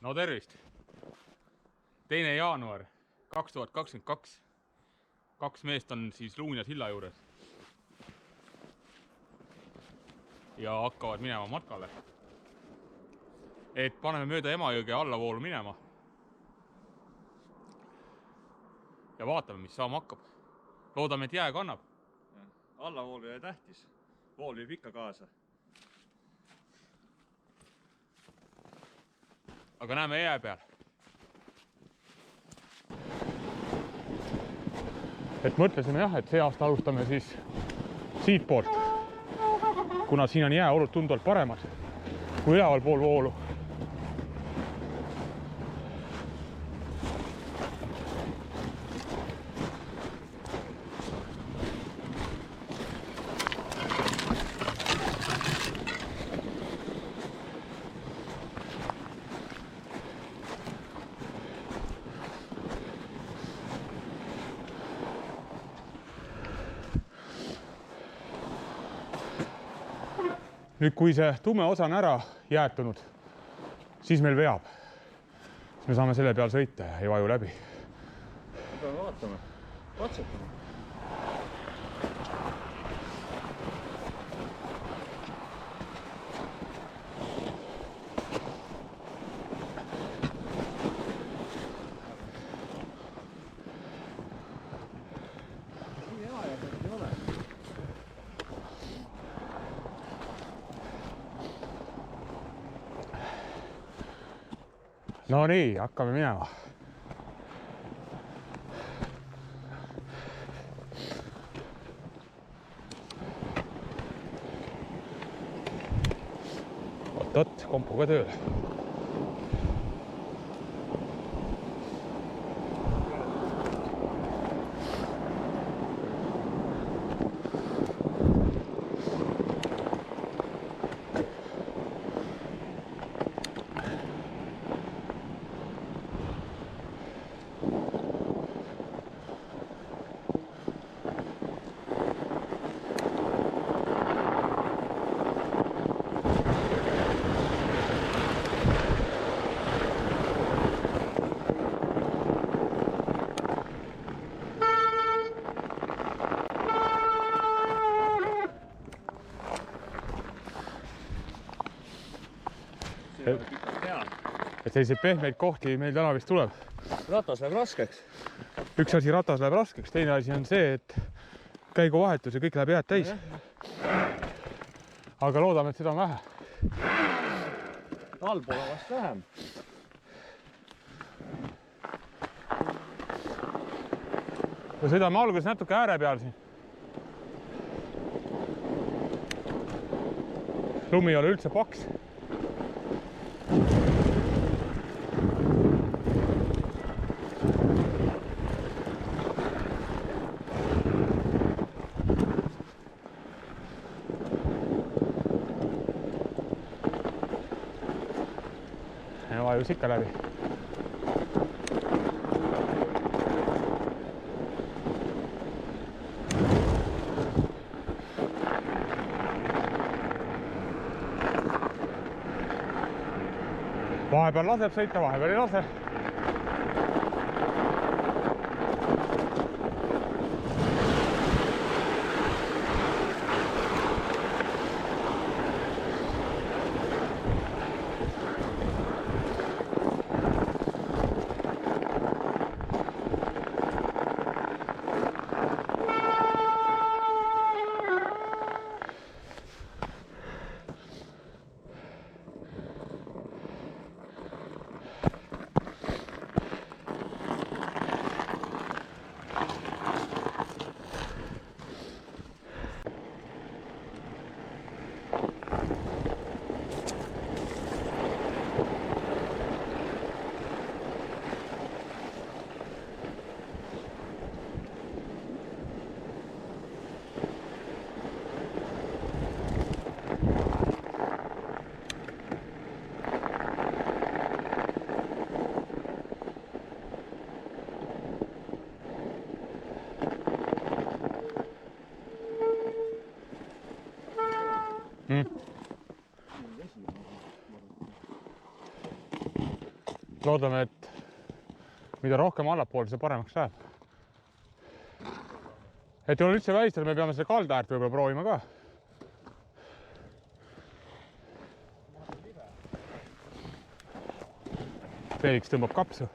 No tervist! 2. jaanuar 2022. 2 meest on siis Luunja silla juures. Ja hakkavad minema matkale. Et paneme mööda Emajõge allavoolu minema. Ja vaatame, mis saama hakkab. Loodame, et jää kannab. Allavool ei ole tähtis. Vool viib ikka kaasa. Aga näeme jää peal. Et mõtlesime jah, et see aasta alustame siis siit poolt. Kuna siin on jääolud tunduvalt paremad kui üleval pool voolu. Nüüd, kui see tume osa on ära jäätunud, siis meil veab. Siis me saame selle peal sõita ja ei vaju läbi. Peame vaatama. Katsetame. No nii, hakkame minema. Oot, kompuga tööle. Et selliseid pehmeid kohti meil täna vist tuleb. Ratas läheb raskeks. Üks asi ratas läheb raskeks, teine asi on see, et käiguvahetus ja kõik läheb jääd täis. Aga loodame, et seda on vähe. Allpool on vast vähem. Me sõidame alguses natuke ääre peal siin. Lumi ei ole üldse paks. Ja vajus ikka läbi. Vahepeal laseb sõita, vahepeal ei lase. loodame, et mida rohkem allapoole, see paremaks läheb. Et ei ole üldse välistada, me peame selle kalda äärt võib-olla proovima ka. Felix tõmbab kapsu.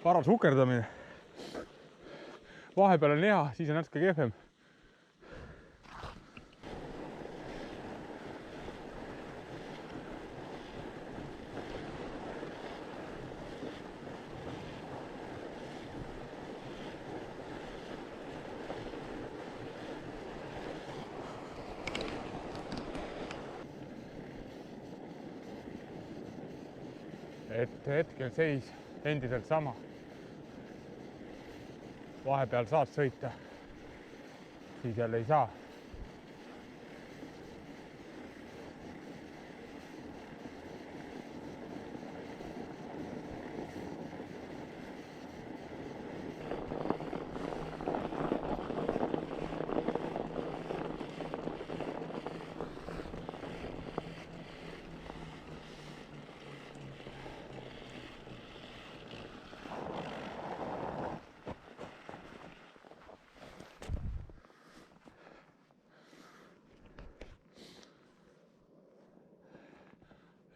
Paras hukerdamine. Vahepeal on hea, siis on natuke kehvem. Et hetkel seis endiselt sama. Vahepeal saad sõita, siis jälle ei saa.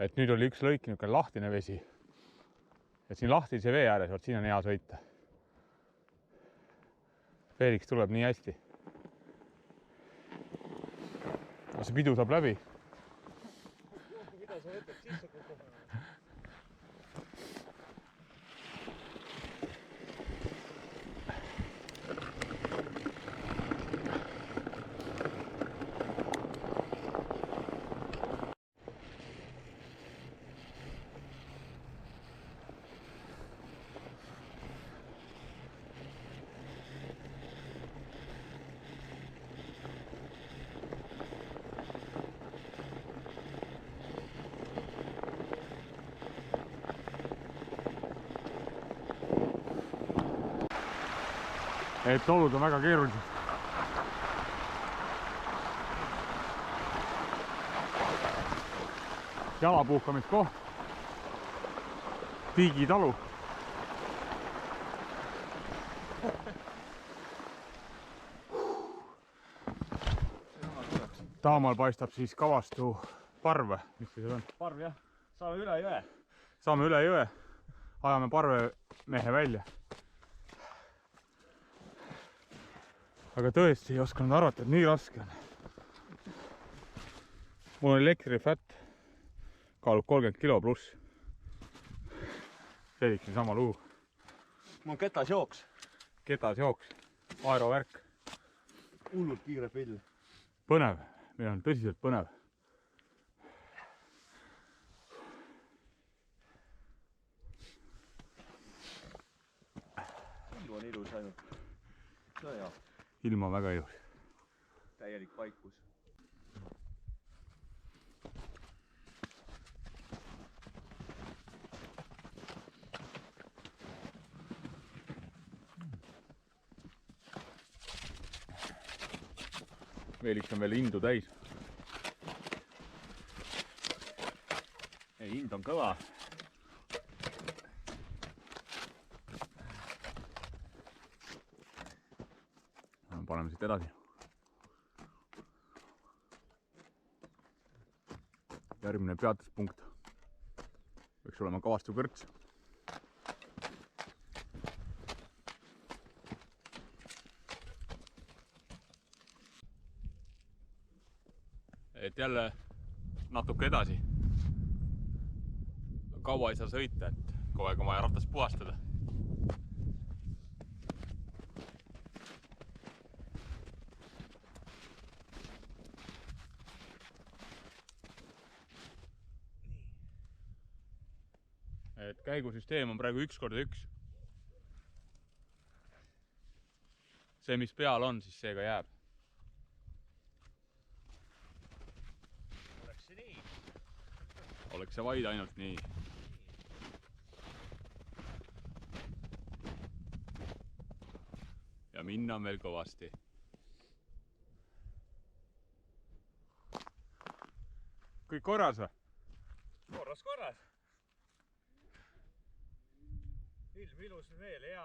Et nüüd oli üks lõik niisugune lahtine vesi. Et siin lahtise vee ääres, vot siin on hea sõita. Felix tuleb nii hästi. See pidu saab läbi. Mida sa võtad sisse kogu? Et olud on väga keerulised. Jalapuhkamiskoht. Tiigi talu. Taamal paistab siis Kavastu parv. Mis see on? Parv jah. Saame üle jõe. Saame üle jõe. Ajame parvemehe välja. Aga tõesti ei osanud arvata, et nii raske on. Mul on elektrifätt, kaalub 30 kilo pluss. Felixi sama lugu. Mul on ketas jooks. Ketas jooks, aerovärk. Hullult kiire pill. Põnev, meil on tõsiselt põnev. Ilm on ilus ainult. See on hea. Ilm on väga ilus. Täielik vaikus. Felix on veel indu täis. Ei, hind on kõva. Paneme siit edasi. järgmine peatuspunkt võiks olema Kavastu kõrts. Et jälle natuke edasi. Kaua ei saa sõita, et kogu aeg on vaja ratast puhastada. Et käigusüsteem on praegu 1x1. See, mis peal on, siis see ka jääb. Oleks see nii? Oleks see vaid ainult nii. Ja minna on veel kõvasti. Kõik korras või? Korras. Ilm ilus veel, hea.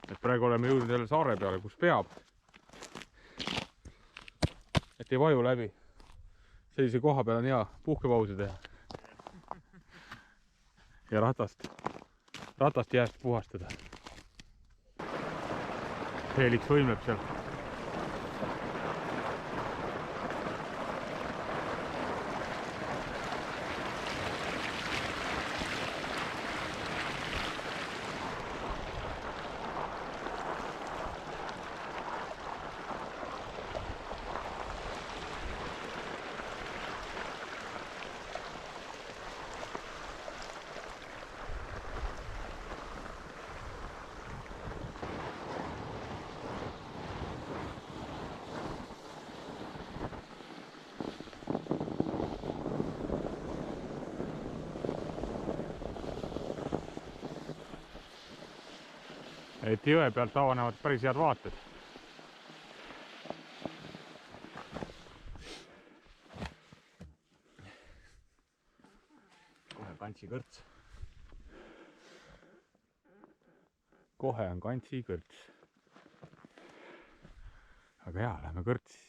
Et praegu oleme jõudnud jälle saare peale, kus peab. Et ei vaju läbi. Sellise koha peal on hea puhkepausi teha. Ja ratast jääst puhastada. Helix võimleb seal. Et jõe pealt avanevad päris head vaated. Kohe Kantsi kõrts. Kohe on Kantsi kõrts. Aga hea, lähme kõrtsi siis.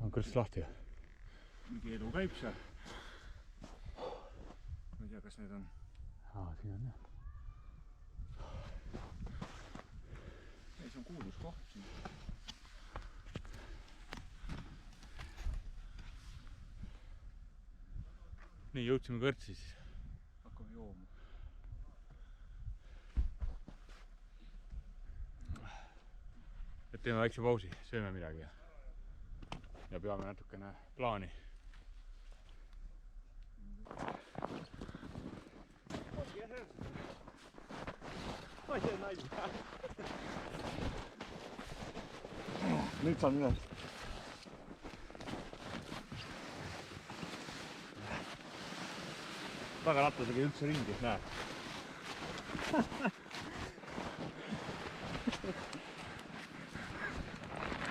On kõrts lahti. Mingi elu käib seal. Ma ei tea, kas need on. Siin on jah. Ei, see on kuulus koht siin. Nii, jõudsime kõrtsi siis. Hakkame jooma. Et teeme väikse pausi, sööme midagi ja peame natukene plaani. Nüüd saan minna. Tagarattasega ei üldse ringi, näe.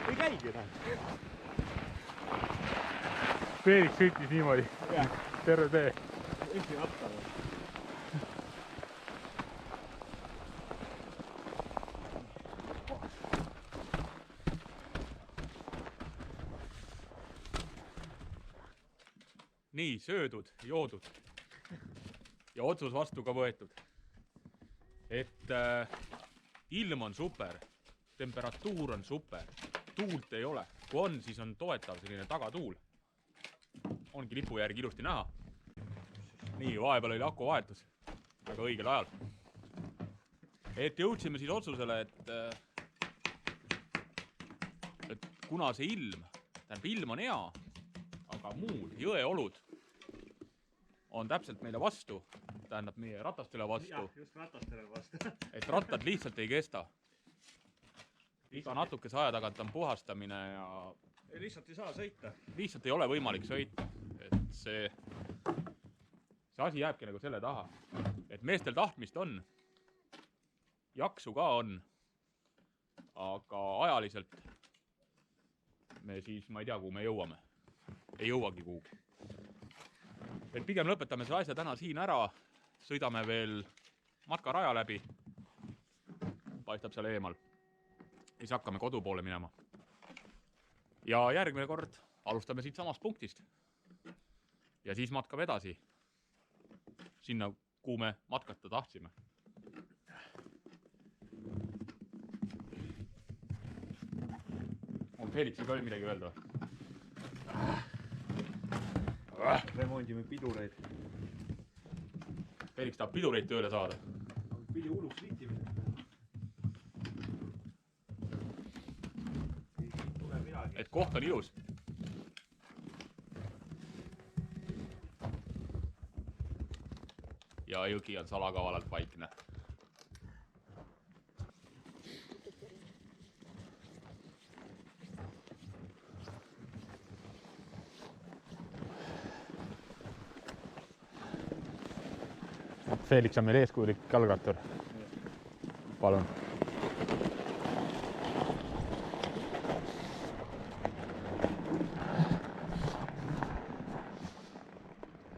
Ei käigi, näe. Felix sõitis niimoodi. Terve tee. Ühti ratta. Nii, söödud, joodud ja otsus vastu ka võetud. Et ilm on super, temperatuur on super, tuult ei ole. Kui on, siis on toetav selline tagatuul. Ongi lipu järgi ilusti näha. Nii, vahepeal oli aku vahetus. Väga õigel ajal. Et jõudsime siis otsusele, et kuna see ilm, tähendab ilm on hea, aga muud jõeolud on täpselt meile vastu, tähendab meie ratastele vastu. Jah, just ratastele vastu. Et rattad lihtsalt ei kesta. Iga natukese aja tagant on puhastamine ja Lihtsalt ei saa sõita. lihtsalt ei ole võimalik sõita. Et see asi jääbki nagu selle taha. Et meestel tahtmist on, jaksu ka on, aga ajaliselt me siis, ma ei tea, kuhu me jõuame. Ei jõuagi kuhugi. Et pigem lõpetame selle asja täna siin ära, sõidame veel matkaraja läbi, paistab seal eemal, siis hakkame kodu poole minema. Ja järgmine kord alustame siit samast punktist ja siis matkame edasi sinna, kuhu me matkata tahtsime. On Felixil ka midagi öelda? Remondime pidureid. Felix tahab pidureid tööle saada. Pidi hulluks liitimine. Et koht on ilus. Ja jõgi on salakavalalt vaikne. Felix on meil eeskujulik jalgrattur. Palun.